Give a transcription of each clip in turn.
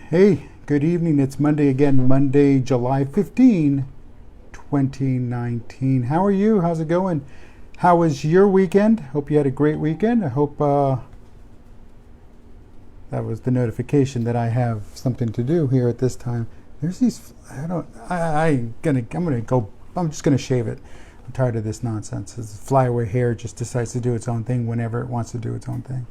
Hey, good evening. It's Monday again, Monday, July 15, 2019. How are you? How's it going? How was your weekend? Hope you had a great weekend. I hope that was the notification that I have something to do here at this time. There's these, I'm just gonna shave it. I'm tired of this nonsense. This flyaway hair just decides to do its own thing whenever it wants to do its own thing.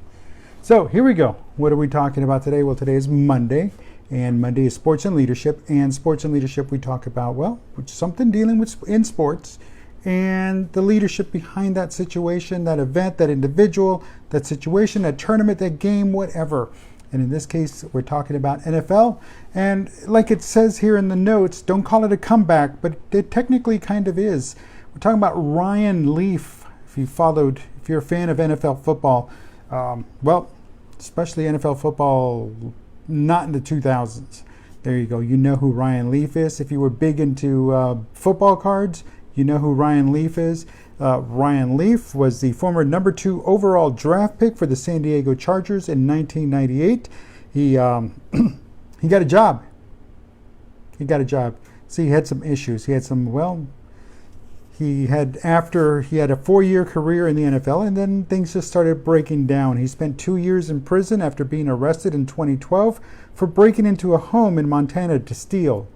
So here we go. What are we talking about today? Well, today is Monday, and Monday is sports and leadership. And sports and leadership, we talk about, well, something dealing with in sports and the leadership behind that situation, that event, that individual, that situation, that tournament, that game, whatever. And in this case, we're talking about NFL. And like it says here in the notes, don't call it a comeback, but it technically kind of is. We're talking about Ryan Leaf. If you're a fan of NFL football, well, especially NFL football, not in the 2000s. There you go. You know who Ryan Leaf is. If you were big into football cards, you know who Ryan Leaf is. Ryan Leaf was the former number 2 overall draft pick for the San Diego Chargers in 1998. He got a job. See, he had some issues. He had a 4-year career in the NFL, and then things just started breaking down. He spent 2 years in prison after being arrested in 2012 for breaking into a home in Montana to steal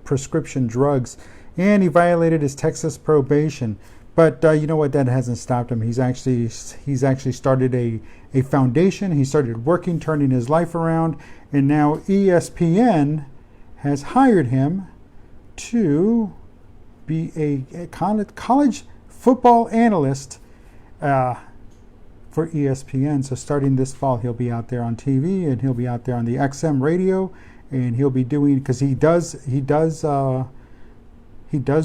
prescription drugs, and he violated his Texas probation. But you know what? That hasn't stopped him. He's actually started a foundation. He started working, turning his life around, and now ESPN has hired him to be a college football analyst for ESPN. So starting this fall, he'll be out there on TV, and he'll be out there on the XM radio, and he'll be doing, because he does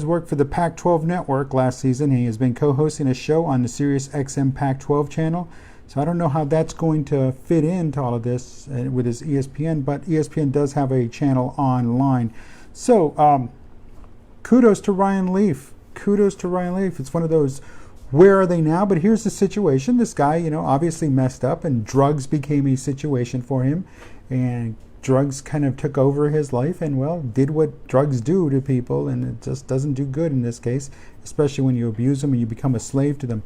work for the Pac-12 network last season. He has been co-hosting a show on the Sirius XM Pac-12 channel. So I don't know how that's going to fit into all of this with his ESPN, but ESPN does have a channel online. So kudos to Ryan Leaf. It's one of those, where are they now? But here's the situation. This guy, obviously messed up, and drugs became a situation for him. And drugs kind of took over his life and, well, did what drugs do to people. And it just doesn't do good in this case, especially when you abuse them and you become a slave to them.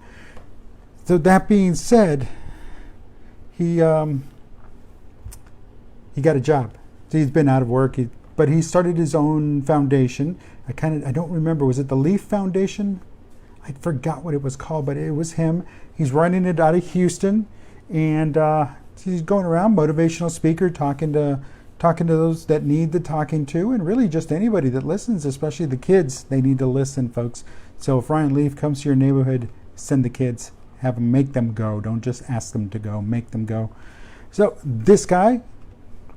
So that being said, he got a job. So he's been out of work. But he started his own foundation. I don't remember, was it the Leaf Foundation? I forgot what it was called, but it was him. He's running it out of Houston, and he's going around, motivational speaker, talking to those that need the talking to, and really just anybody that listens, especially the kids. They need to listen, folks. So if Ryan Leaf comes to your neighborhood, send the kids, have them, make them go. Don't just ask them to go, make them go. So this guy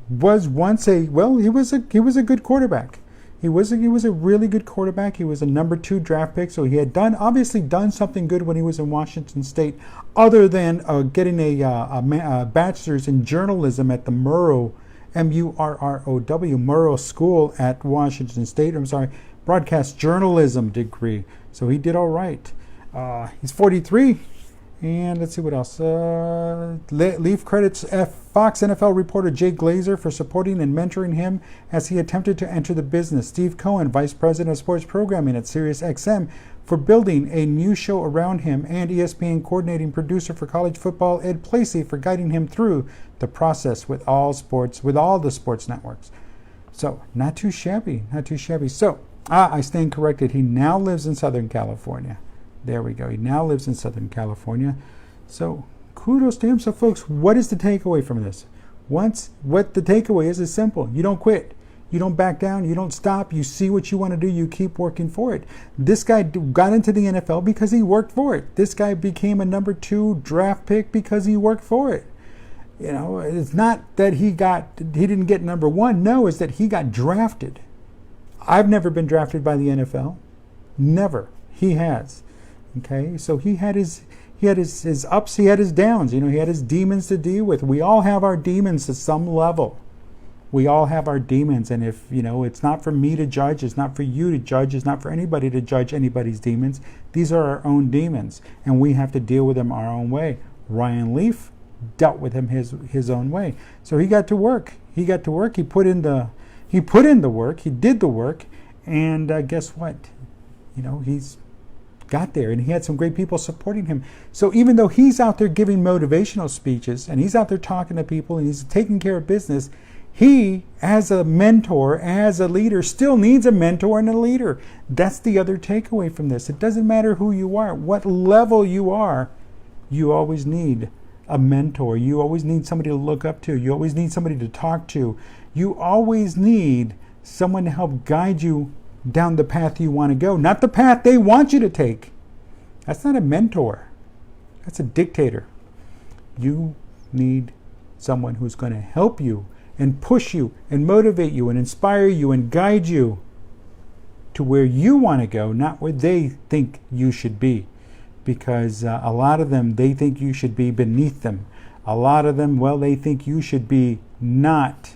was once he was a good quarterback. He was a really good quarterback. He was a number 2 draft pick, so he had obviously done something good when he was in Washington State, other than getting a bachelor's in journalism at the Murrow, M-U-R-R-O-W, Murrow School at Washington State. Broadcast journalism degree. So he did all right. He's 43. And let's see what else. Leaf credits Fox NFL reporter Jay Glazer for supporting and mentoring him as he attempted to enter the business. Steve Cohen, vice president of sports programming at Sirius XM, for building a new show around him, and ESPN coordinating producer for college football Ed Placey for guiding him through the process with all the sports networks. So not too shabby. So I stand corrected. He now lives in Southern California. There we go. He now lives in Southern California. So kudos to him. So folks, what is the takeaway from this? What the takeaway is simple. You don't quit. You don't back down. You don't stop. You see what you want to do. You keep working for it. This guy got into the NFL because he worked for it. This guy became a number 2 draft pick because he worked for it. It's not that he didn't get number 1. No, it's that he got drafted. I've never been drafted by the NFL. Never. He has. Okay, so he had his ups, he had his downs. He had his demons to deal with. We all have our demons at some level. We all have our demons, and if it's not for me to judge, it's not for you to judge, it's not for anybody to judge anybody's demons. These are our own demons, and we have to deal with them our own way. Ryan Leaf dealt with him his own way. So he got to work. He got to work. He put in the work. He did the work, and guess what? He's got there, and he had some great people supporting him. So even though he's out there giving motivational speeches, and he's out there talking to people, and he's taking care of business, he, as a mentor, as a leader, still needs a mentor and a leader. That's the other takeaway from this. It doesn't matter who you are, what level you are, you always need a mentor. You always need somebody to look up to. You always need somebody to talk to. You always need someone to help guide you down the path you want to go, not the path they want you to take. That's not a mentor. That's a dictator. You need someone who's going to help you and push you and motivate you and inspire you and guide you to where you want to go, not where they think you should be. Because a lot of them, they think you should be beneath them. A lot of them, well, they think you should be not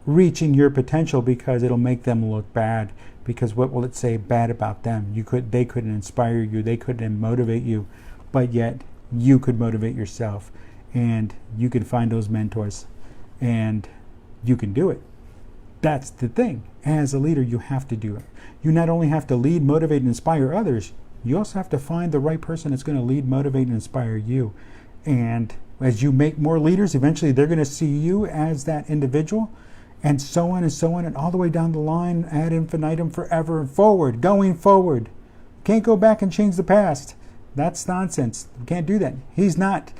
reaching your potential because it'll make them look bad. Because what will it say bad about them? They couldn't inspire you, they couldn't motivate you, but yet you could motivate yourself, and you can find those mentors, and you can do it. That's the thing. As a leader, you have to do it. You not only have to lead, motivate, and inspire others, you also have to find the right person that's going to lead, motivate, and inspire you. And as you make more leaders, eventually they're going to see you as that individual, and so on, and all the way down the line, ad infinitum, forever and forward, going forward. Can't go back and change the past. That's nonsense. You can't do that. He's not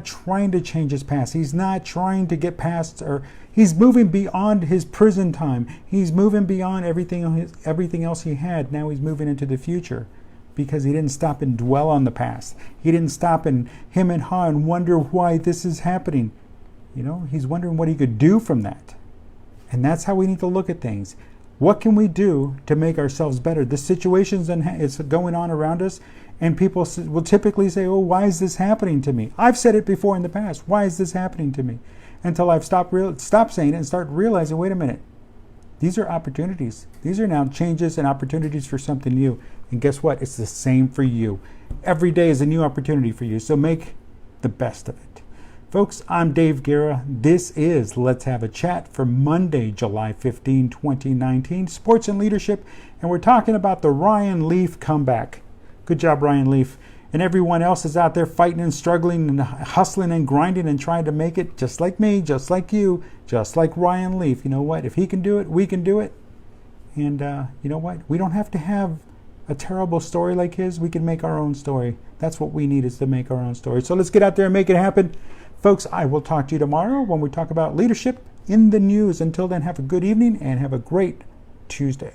trying to change his past. He's not trying to get past, or he's moving beyond his prison time. He's moving beyond everything else he had. Now he's moving into the future, because he didn't stop and dwell on the past. He didn't stop and hem and haw and wonder why this is happening. He's wondering what he could do from that. And that's how we need to look at things. What can we do to make ourselves better? The situations that is going on around us, and people will typically say, oh, why is this happening to me? I've said it before in the past. Why is this happening to me? Until I've stopped saying it and start realizing, wait a minute. These are opportunities. These are now changes and opportunities for something new. And guess what? It's the same for you. Every day is a new opportunity for you. So make the best of it. Folks, I'm Dave Guerra. This is Let's Have a Chat for Monday, July 15, 2019. Sports and leadership. And we're talking about the Ryan Leaf comeback. Good job, Ryan Leaf. And everyone else is out there fighting and struggling and hustling and grinding and trying to make it, just like me, just like you, just like Ryan Leaf. You know what? If he can do it, we can do it. And you know what? We don't have to have a terrible story like his. We can make our own story. That's what we need, is to make our own story. So let's get out there and make it happen. Folks, I will talk to you tomorrow when we talk about leadership in the news. Until then, have a good evening and have a great Tuesday.